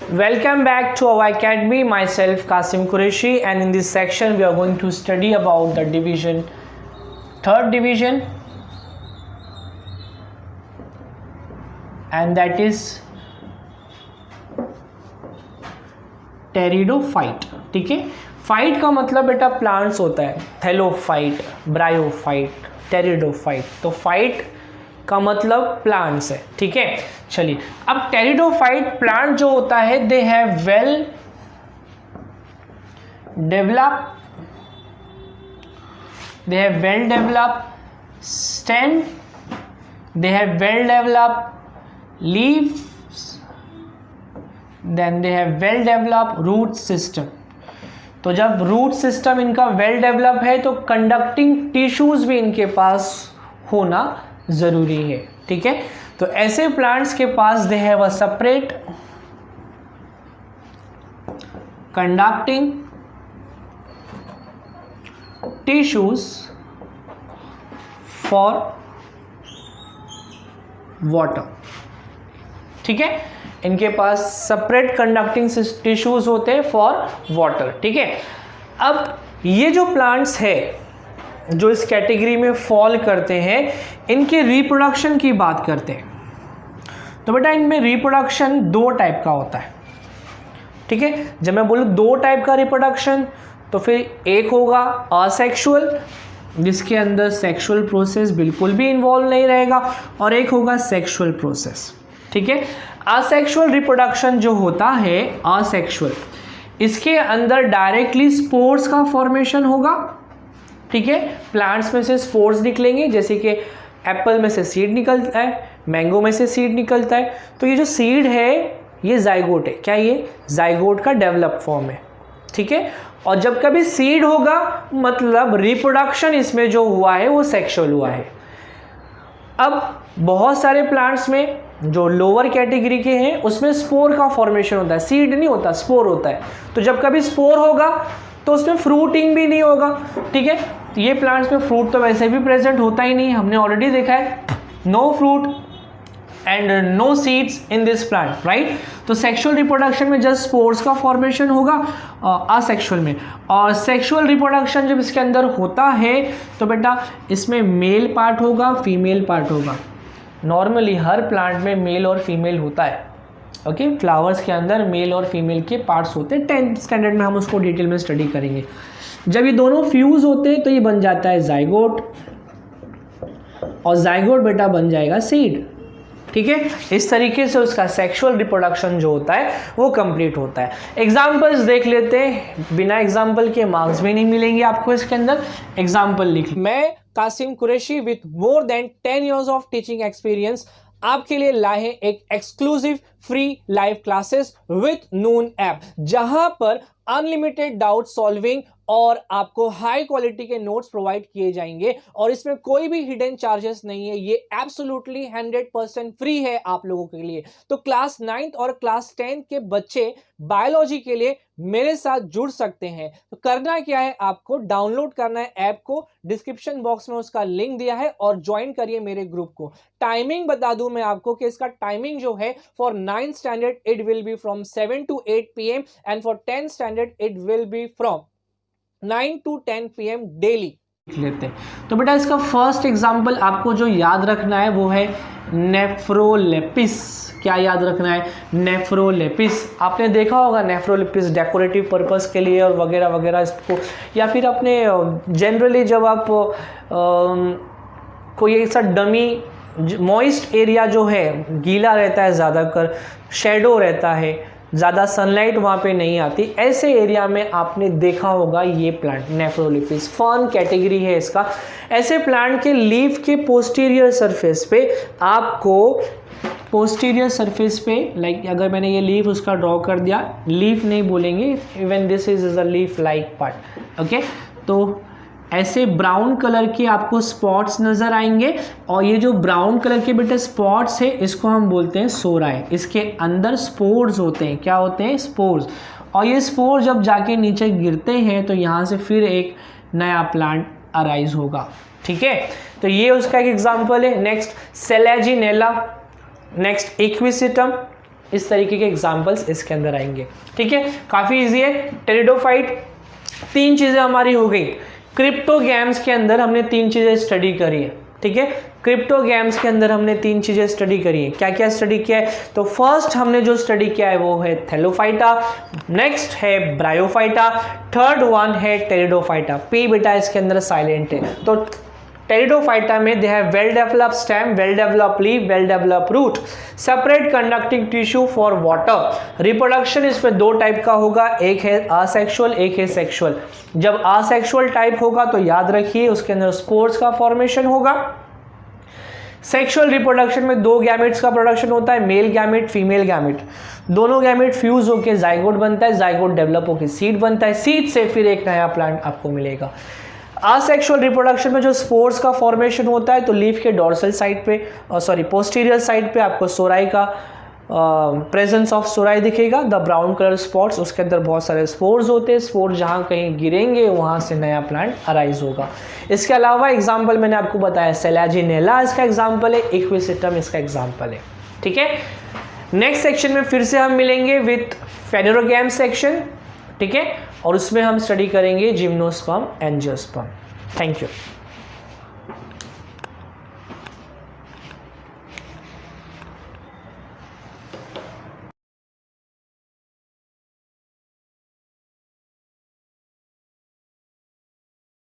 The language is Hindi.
Welcome back to our academy. Myself Qasim Qureshi, and in this section we are going to study about the division, third division, and that is pteridophyte. ठीक है, फाइट का मतलब बेटा प्लांट्स होता है, थैलोफाइट, ब्रायोफाइट, टेरिडोफाइट. तो फाइट का मतलब प्लांट्स है. ठीक है, चलिए अब टेरिडोफाइट प्लांट जो होता है, they have well develop stem, they have well develop leaves, then they have well develop root system. तो जब रूट सिस्टम इनका वेल डेवलप है तो कंडक्टिंग टिश्यूज भी इनके पास होना जरूरी है. ठीक है, तो ऐसे प्लांट्स के पास they have a separate conducting tissues for water. ठीक है, इनके पास सेपरेट कंडक्टिंग टिश्यूज होते हैं फॉर वाटर. ठीक है, अब ये जो प्लांट्स है जो इस कैटेगरी में फॉल करते हैं, इनके रिप्रोडक्शन की बात करते हैं. तो बेटा इनमें रिप्रोडक्शन दो टाइप का होता है. ठीक है, जब मैं बोलूँ दो टाइप का रिप्रोडक्शन, तो फिर एक होगा असेक्सुअल, जिसके अंदर सेक्सुअल प्रोसेस बिल्कुल भी इन्वॉल्व नहीं रहेगा, और एक होगा सेक्सुअल प्रोसेस. ठीक है, असेक्सुअल रिप्रोडक्शन जो होता है, असेक्सुअल, इसके अंदर डायरेक्टली स्पोर्स का फॉर्मेशन होगा. ठीक है, प्लांट्स में से स्पोर्स निकलेंगे, जैसे कि एप्पल में से सीड निकलता है, मैंगो में से सीड निकलता है. तो ये जो सीड है ये जाइगोट है. क्या ये जाइगोट का डेवलप फॉर्म है. ठीक है, और जब कभी सीड होगा मतलब रिप्रोडक्शन इसमें जो हुआ है वो सेक्सुअल हुआ है. अब बहुत सारे प्लांट्स में जो लोअर कैटेगरी के हैं उसमें स्पोर का फॉर्मेशन होता है, सीड नहीं होता, स्पोर होता है. तो जब कभी स्पोर होगा तो उसमें फ्रूटिंग भी नहीं होगा. ठीक है, तो ये प्लांट्स में फ्रूट तो वैसे भी प्रेजेंट होता ही नहीं, हमने ऑलरेडी देखा है. No fruit and no seeds in this plant, right. तो सेक्सुअल रिप्रोडक्शन में जस्ट स्पोर्स का फॉर्मेशन होगा असेक्सुअल में. और सेक्सुअल रिप्रोडक्शन जब इसके अंदर होता है तो बेटा इसमें मेल पार्ट होगा, फीमेल पार्ट होगा. नॉर्मली हर प्लांट में मेल और फीमेल होता है. ओके, फ्लावर्स के अंदर मेल और फीमेल के पार्ट्स होते हैं. 10th स्टैंडर्ड में हम उसको डिटेल में स्टडी करेंगे. जब ये दोनों फ्यूज होते हैं तो ये बन जाता है जाइगोट, और जाइगोट बेटा बन जाएगा सीड. ठीक है, इस तरीके से उसका सेक्सुअल रिप्रोडक्शन जो होता है वो कंप्लीट होता है. एग्जाम्पल्स देख लेते हैं, बिना एग्जाम्पल के मार्क्स भी नहीं मिलेंगे आपको इसके अंदर. एग्जाम्पल लिख, मैं Qasim Qureshi with more than 10 years of teaching experience आपके लिए लाए हैं एक exclusive free live classes with Noon app, जहां पर अनलिमिटेड डाउट सॉल्विंग और आपको हाई क्वालिटी के नोट्स प्रोवाइड किए जाएंगे, और इसमें कोई भी हिडन चार्जेस नहीं है. ये एब्सोल्युटली 100% फ्री है आप लोगों के लिए. तो क्लास 9th और क्लास 10th के बच्चे बायोलॉजी के लिए मेरे साथ जुड़ सकते हैं. तो करना क्या है, आपको डाउनलोड करना है ऐप को, डिस्क्रिप्शन बॉक्स में उसका लिंक दिया है, और ज्वाइन करिए मेरे ग्रुप को. टाइमिंग बता दूं मैं आपको कि इसका टाइमिंग जो है for 9th standard it will be from 7 to 8 PM, and for 10th standard it will be from 9 to 10 PM daily लेते हैं. तो बेटा इसका फर्स्ट एग्जांपल आपको जो याद रखना है वो है नेफ्रोलेपिस. क्या याद रखना है, नेफ्रोलेपिस. आपने देखा होगा नेफ्रोलेपिस डेकोरेटिव पर्पस के लिए और वगैरह वगैरह इसको, या फिर अपने जनरली जब आप कोई ऐसा डमी मॉइस्ट एरिया जो है गीला रहता है, ज़्यादातर शेडो रहता है, ज़्यादा सनलाइट वहाँ पे नहीं आती, ऐसे एरिया में आपने देखा होगा ये प्लांट नेफ्रोलिपिस. फर्न कैटेगरी है इसका. ऐसे प्लांट के लीफ के पोस्टीरियर सरफेस पे आपको, पोस्टीरियर सरफेस पे लाइक अगर मैंने ये लीफ उसका ड्रॉ कर दिया, लीफ नहीं बोलेंगे, even this is a leaf like part. Okay, तो ऐसे ब्राउन कलर के आपको स्पॉट्स नज़र आएंगे, और ये जो ब्राउन कलर के बेटे स्पॉट्स है इसको हम बोलते हैं सोराई. इसके अंदर स्पोर्स होते हैं. क्या होते हैं, स्पोर्स. और ये स्पोर जब जाके नीचे गिरते हैं तो यहाँ से फिर एक नया प्लांट अराइज होगा. ठीक है, तो ये उसका एक एग्जाम्पल है. नेक्स्ट सेलेजिनेला, नेक्स्ट इक्विसिटम, इस तरीके के एग्जाम्पल्स इसके अंदर आएंगे। ठीक है, काफ़ी ईजी है। टेरिडोफाइट, 3 चीज़ें हमारी हो गई। क्रिप्टोगैम्स के अंदर हमने 3 चीज़ें स्टडी करी है। ठीक है, क्रिप्टोगैम्स के अंदर हमने 3 चीज़ें स्टडी करी है। क्या क्या स्टडी किया है? तो फर्स्ट हमने जो स्टडी किया है वो है थैलोफाइटा, नेक्स्ट है ब्रायोफाइटा, थर्ड वन है टेरिडोफाइटा। पी बेटा इसके अंदर साइलेंट है। तो टेरिडोफाइटा में they have well developed stem, well developed leaf, well developed root, separate conducting tissue for water. Reproduction इसमें 2 टाइप का होगा, एक है असेक्सुअल, एक है सेक्सुअल। जब असेक्सुअल टाइप होगा तो याद रखिए उसके अंदर स्पोर्स का फॉर्मेशन होगा। सेक्सुअल रिप्रोडक्शन में 2 गैमेट्स का प्रोडक्शन होता है, मेल गैमेट, फीमेल गैमेट। दोनों गैमेट फ्यूज होकर जाइगोट बनता है, जाइगोट डेवलप होकर सीड बनता है, सीड से फिर एक नया प्लांट आपको मिलेगा। असेक्सुअल रिप्रोडक्शन में जो स्पोर्स का फॉर्मेशन होता है तो लीफ के डोर्सल साइड पे पोस्टीरियर साइड पे आपको सोराई का प्रेजेंस ऑफ सोराई दिखेगा, द ब्राउन कलर स्पॉट्स, उसके अंदर बहुत सारे स्पोर्स होते हैं। स्पोर्स जहाँ कहीं गिरेंगे वहाँ से नया प्लांट अराइज होगा। इसके अलावा एग्जाम्पल मैंने आपको बताया सेलाजिनेला इसका एग्जाम्पल है, इक्विसिटम इसका एग्जाम्पल है। ठीक है, नेक्स्ट सेक्शन में फिर से हम मिलेंगे विथ फेनेरोगैम सेक्शन। ठीक है, और उसमें हम स्टडी करेंगे जिम्नोस्पर्म, एंजियोस्पर्म। Thank you.